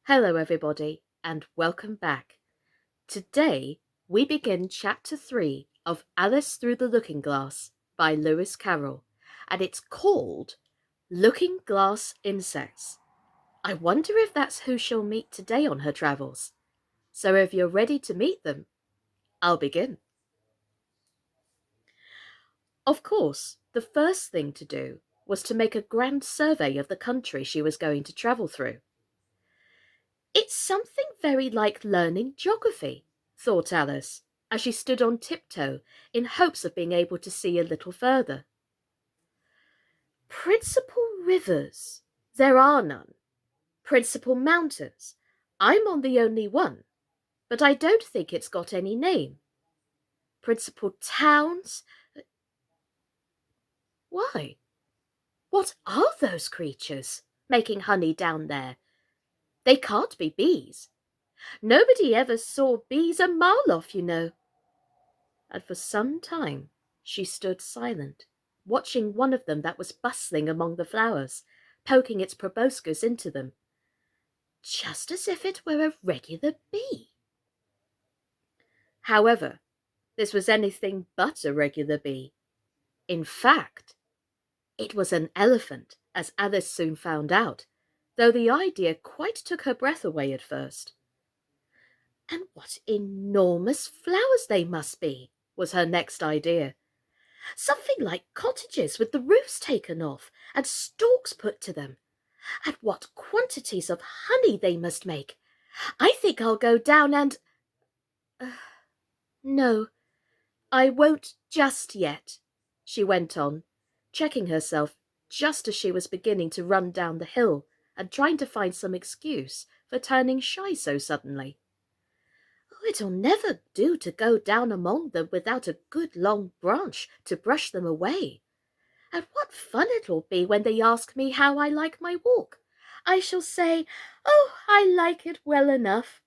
Hello everybody and welcome back. Today we begin chapter 3 of Alice Through the Looking Glass by Lewis Carroll, and it's called Looking Glass Insects. I wonder if that's who she'll meet today on her travels. So if you're ready to meet them, I'll begin. Of course, the first thing to do was to make a grand survey of the country she was going to travel through. It's something very like learning geography, thought Alice, as she stood on tiptoe in hopes of being able to see a little further. Principal rivers? There are none. Principal mountains? I'm on the only one, but I don't think it's got any name. Principal towns? Why? What are those creatures making honey down there? They can't be bees. Nobody ever saw bees a mile off, you know. And for some time she stood silent, watching one of them that was bustling among the flowers, poking its proboscis into them, just as if it were a regular bee. However, this was anything but a regular bee. In fact, it was an elephant, as Alice soon found out, though the idea quite took her breath away at first. And what enormous flowers they must be, was her next idea. Something like cottages with the roofs taken off and stalks put to them. And what quantities of honey they must make. I think I'll go down and... No, I won't just yet, she went on, checking herself just as she was beginning to run down the hill and trying to find some excuse for turning shy so suddenly. It'll never do to go down among them without a good long branch to brush them away. And what fun it'll be when they ask me how I like my walk. I shall say, "Oh, I like it well enough."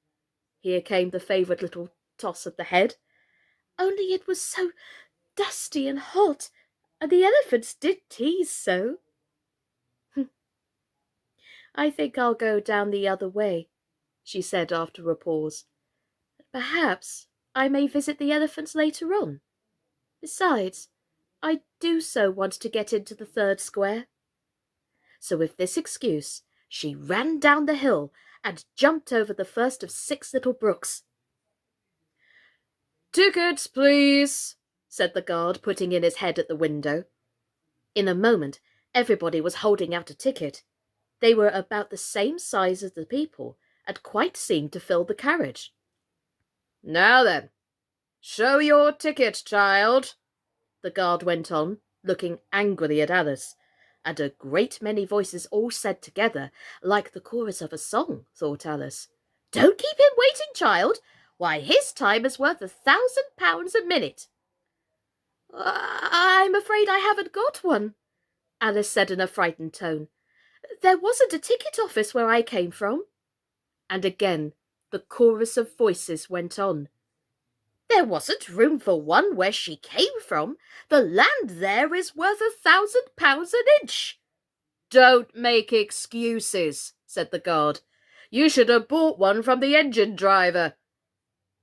Here came the favourite little toss of the head. Only it was so dusty and hot, and the elephants did tease so. I think I'll go down the other way, she said after a pause. Perhaps I may visit the elephants later on. Besides, I do so want to get into the third square. So with this excuse, she ran down the hill and jumped over the first of 6 little brooks. "Tickets, please," said the guard, putting in his head at the window. In a moment, everybody was holding out a ticket. They were about the same size as the people and quite seemed to fill the carriage. "Now then, show your ticket, child," the guard went on, looking angrily at Alice, and a great many voices all said together, like the chorus of a song, thought Alice. "Don't keep him waiting, child. Why, his time is worth £1,000 a minute." "I'm afraid I haven't got one," Alice said in a frightened tone. "There wasn't a ticket office where I came from." And again the chorus of voices went on. "There wasn't room for one where she came from. The land there is worth £1,000 an inch." "Don't make excuses," said the guard. "You should have bought one from the engine driver."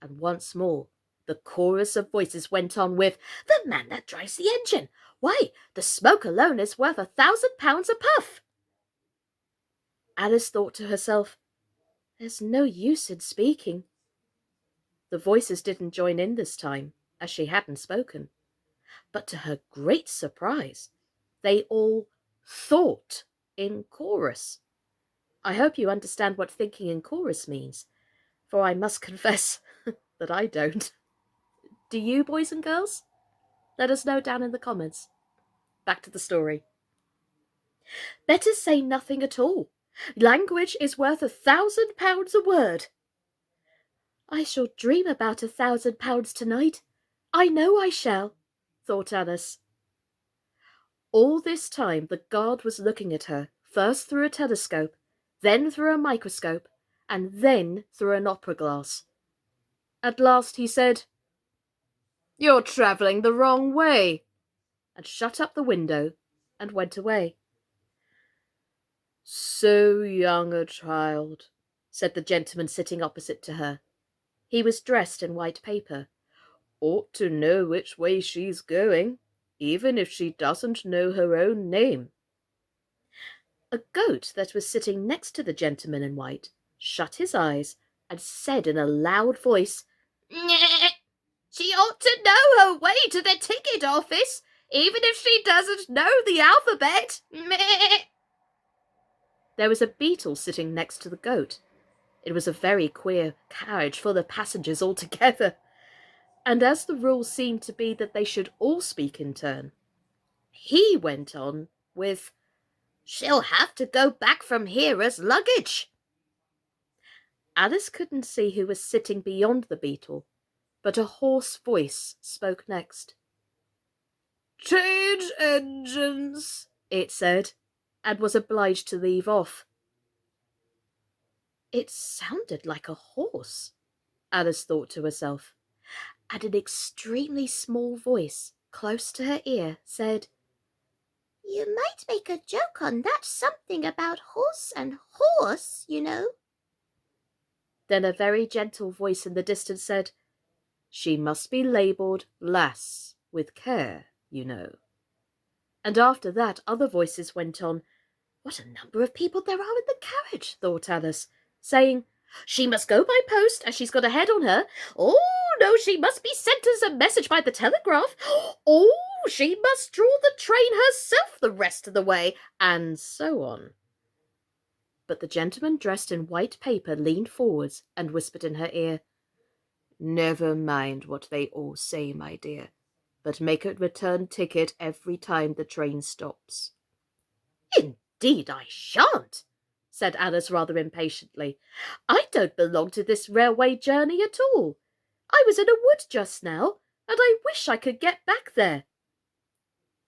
And once more the chorus of voices went on with, "The man that drives the engine. Why, the smoke alone is worth £1,000 a puff." Alice thought to herself, there's no use in speaking. The voices didn't join in this time, as she hadn't spoken. But to her great surprise, they all thought in chorus. I hope you understand what thinking in chorus means, for I must confess that I don't. Do you, boys and girls? Let us know down in the comments. Back to the story. "Better say nothing at all. Language is worth £1,000 a word." "I shall dream about £1,000 tonight. I know I shall," thought Alice. All this time the guard was looking at her, first through a telescope, then through a microscope, and then through an opera glass. At last he said, "You're travelling the wrong way," and shut up the window and went away. "So young a child," said the gentleman sitting opposite to her. He was dressed in white paper. "Ought to know which way she's going, even if she doesn't know her own name." A goat that was sitting next to the gentleman in white shut his eyes and said in a loud voice, "Nyeh! She ought to know her way to the ticket office, even if she doesn't know the alphabet. Meh." There was a beetle sitting next to the goat. It was a very queer carriage full of passengers altogether, and as the rule seemed to be that they should all speak in turn, he went on with, "She'll have to go back from here as luggage." Alice couldn't see who was sitting beyond the beetle, but a hoarse voice spoke next. "Change engines," it said, and was obliged to leave off. It sounded like a horse, Alice thought to herself, and an extremely small voice close to her ear said, "You might make a joke on that something about horse and horse, you know." Then a very gentle voice in the distance said, "She must be labelled Lass with care, you know." And after that other voices went on. "What a number of people there are in the carriage," thought Alice, saying, "She must go by post, as she's got a head on her. Oh, no, she must be sent as a message by the telegraph. Oh, she must draw the train herself the rest of the way," and so on. But the gentleman dressed in white paper leaned forwards and whispered in her ear, "Never mind what they all say, my dear, but make a return ticket every time the train stops." "Indeed I shan't," said Alice rather impatiently. "I don't belong to this railway journey at all. I was in a wood just now, and I wish I could get back there."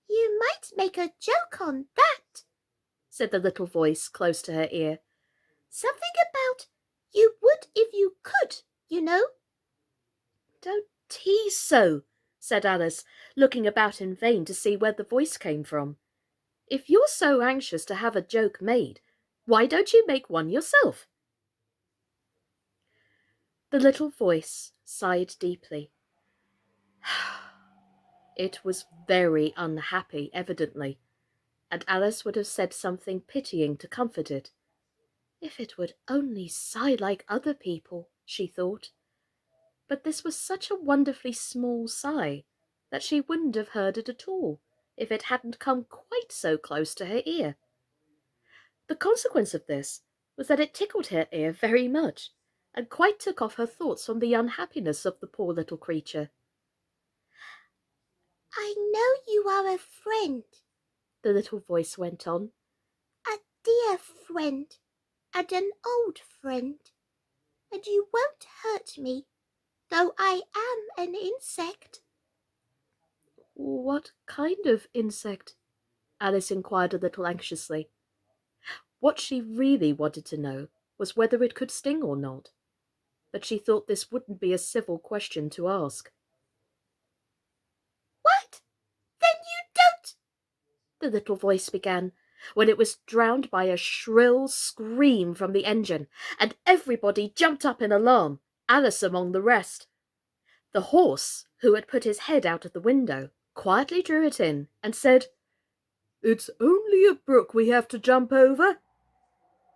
"You might make a joke on that," said the little voice close to her ear. "Something about you would if you could, you know." "Don't tease so," said Alice, looking about in vain to see where the voice came from. "If you're so anxious to have a joke made, why don't you make one yourself?" The little voice sighed deeply. It was very unhappy, evidently, and Alice would have said something pitying to comfort it. If it would only sigh like other people, she thought. But this was such a wonderfully small sigh that she wouldn't have heard it at all if it hadn't come quite so close to her ear. The consequence of this was that it tickled her ear very much, and quite took off her thoughts from the unhappiness of the poor little creature. "I know you are a friend," the little voice went on, "a dear friend, and an old friend, and you won't hurt me, though I am an insect." "What kind of insect?" Alice inquired a little anxiously. What she really wanted to know was whether it could sting or not, but she thought this wouldn't be a civil question to ask. "What? Then you don't—" the little voice began, when it was drowned by a shrill scream from the engine, and everybody jumped up in alarm, Alice among the rest. The horse, who had put his head out of the window, quietly drew it in and said, "It's only a brook we have to jump over."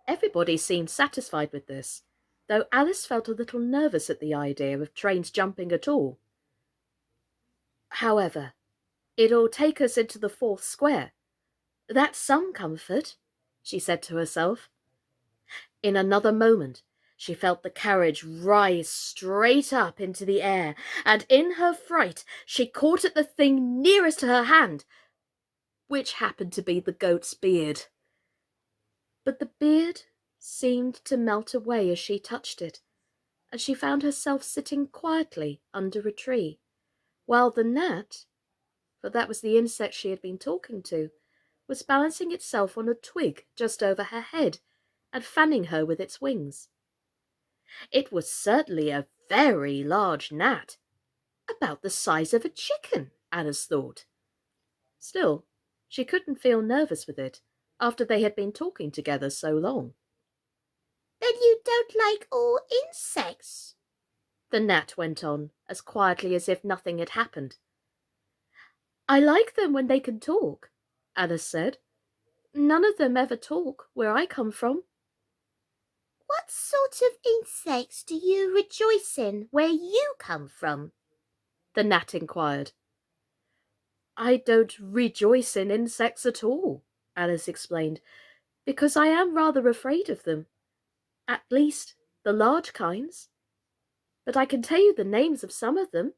Everybody seemed satisfied with this, though Alice felt a little nervous at the idea of trains jumping at all. "However, it'll take us into the 4th square. That's some comfort," she said to herself. In another moment she felt the carriage rise straight up into the air, and in her fright she caught at the thing nearest to her hand, which happened to be the goat's beard. But the beard seemed to melt away as she touched it, and she found herself sitting quietly under a tree, while the gnat, for that was the insect she had been talking to, was balancing itself on a twig just over her head and fanning her with its wings. It was certainly a very large gnat, about the size of a chicken, Alice thought. Still, she couldn't feel nervous with it after they had been talking together so long. Then you don't like all insects? The gnat went on, as quietly as if nothing had happened. I like them when they can talk, Alice said. None of them ever talk where I come from. What sort of insects do you rejoice in where you come from? The gnat inquired. I don't rejoice in insects at all, Alice explained, because I am rather afraid of them. At least, the large kinds. But I can tell you the names of some of them.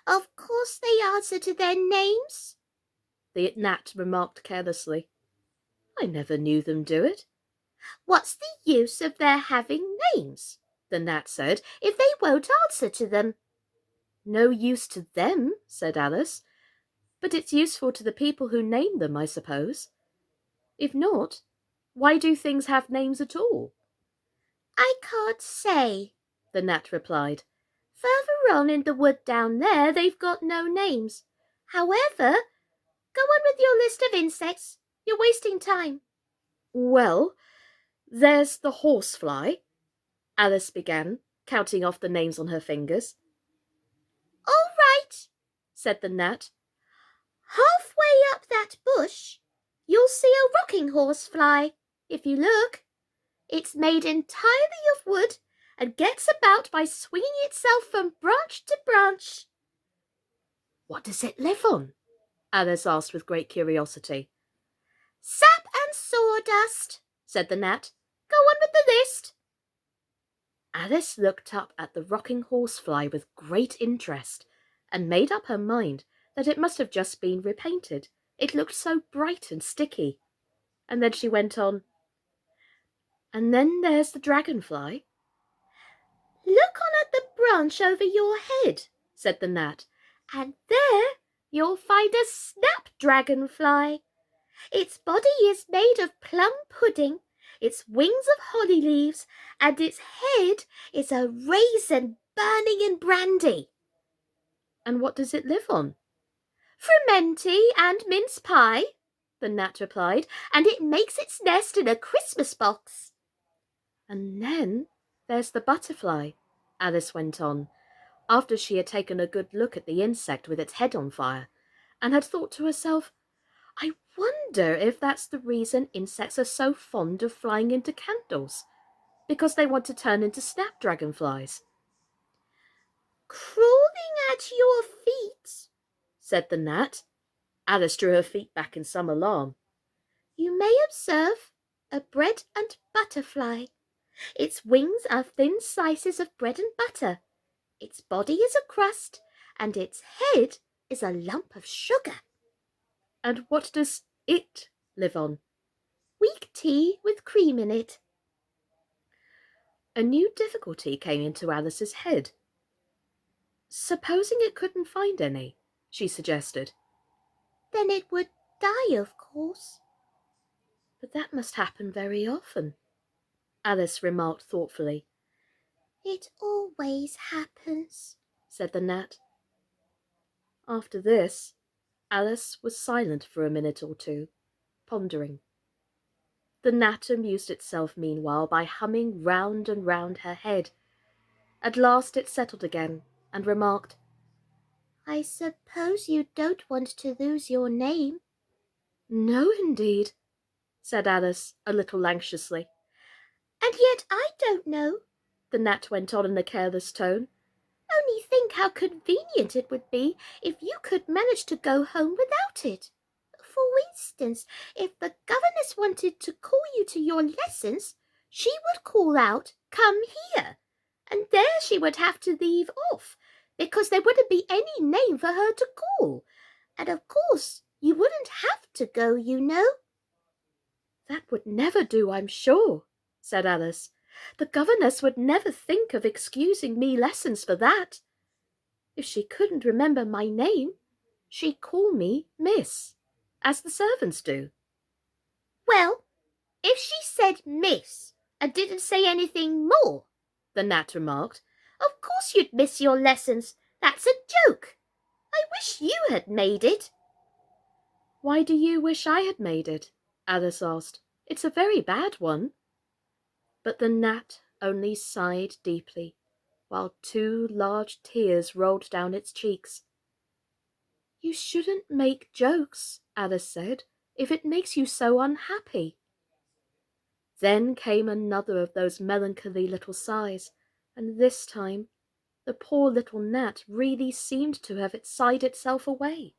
Of course they answer to their names, The gnat remarked carelessly. I never knew them do it. What's the use of their having names, The gnat said. if they won't answer to them? No use to them, said Alice. But it's useful to the people who name them, I suppose. If not, why do things have names at all? I can't say, The gnat replied. Further on in the wood down there they've got no names. However, go on with your list of insects. You're wasting time. Well, there's the horsefly, Alice began, counting off the names on her fingers. All right, Said the gnat. Halfway up that bush, you'll see a rocking horsefly. If you look, it's made entirely of wood and gets about by swinging itself from branch to branch. What does it live on? Alice asked with great curiosity. Sap and sawdust, said the gnat. Go on with the list. Alice looked up at the rocking horsefly with great interest and made up her mind that it must have just been repainted. It looked so bright and sticky. And then she went on. And then there's the dragonfly. Look on at the branch over your head, said the gnat, and there you'll find a snapdragonfly. Its body is made of plum pudding, its wings of holly leaves, and its head is a raisin burning in brandy. And what does it live on? Frumenty and mince pie, the gnat replied, and it makes its nest in a Christmas box. And then there's the butterfly, Alice went on, after she had taken a good look at the insect with its head on fire, and had thought to herself, I wonder if that's the reason insects are so fond of flying into candles, because they want to turn into snapdragonflies. Crawling at your feet, said the gnat. Alice drew her feet back in some alarm. You may observe a bread and butterfly. Its wings are thin slices of bread and butter. Its body is a crust, and its head is a lump of sugar. And what does it live on? Weak tea with cream in it. A new difficulty came into Alice's head. Supposing it couldn't find any, she suggested. Then it would die, of course. But that must happen very often, Alice remarked thoughtfully. It always happens, said the gnat. After this, Alice was silent for a minute or two, pondering. The gnat amused itself meanwhile by humming round and round her head. At last it settled again and remarked, I suppose you don't want to lose your name? No, indeed, said Alice a little anxiously. And yet I don't know, the gnat went on in a careless tone. Only think how convenient it would be if you could manage to go home without it. For instance, if the governess wanted to call you to your lessons, she would call out, Come here, and there she would have to leave off, because there wouldn't be any name for her to call. And of course you wouldn't have to go, you know. That would never do, I'm sure, said Alice. The governess would never think of excusing me lessons for that. If she couldn't remember my name, she'd call me Miss, as the servants do. Well, if she said Miss and didn't say anything more, the gnat remarked, of course you'd miss your lessons. That's a joke. I wish you had made it. Why do you wish I had made it? Alice asked. It's a very bad one. But the gnat only sighed deeply, while 2 large tears rolled down its cheeks. "You shouldn't make jokes," Alice said, "if it makes you so unhappy." Then came another of those melancholy little sighs, and this time the poor little gnat really seemed to have sighed itself away,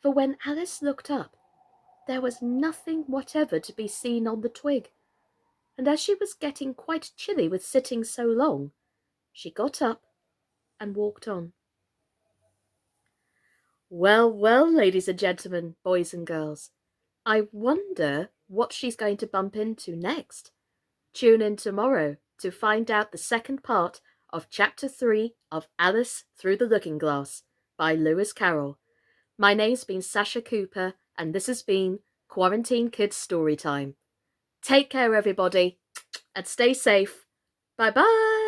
for when Alice looked up, there was nothing whatever to be seen on the twig, and as she was getting quite chilly with sitting so long, she got up and walked on. Well, well, ladies and gentlemen, boys and girls, I wonder what she's going to bump into next. Tune in tomorrow to find out the second part of Chapter 3 of Alice Through the Looking Glass by Lewis Carroll. My name's been Sascha Cooper, and this has been Quarantine Kids Storytime. Take care, everybody, and stay safe. Bye-bye.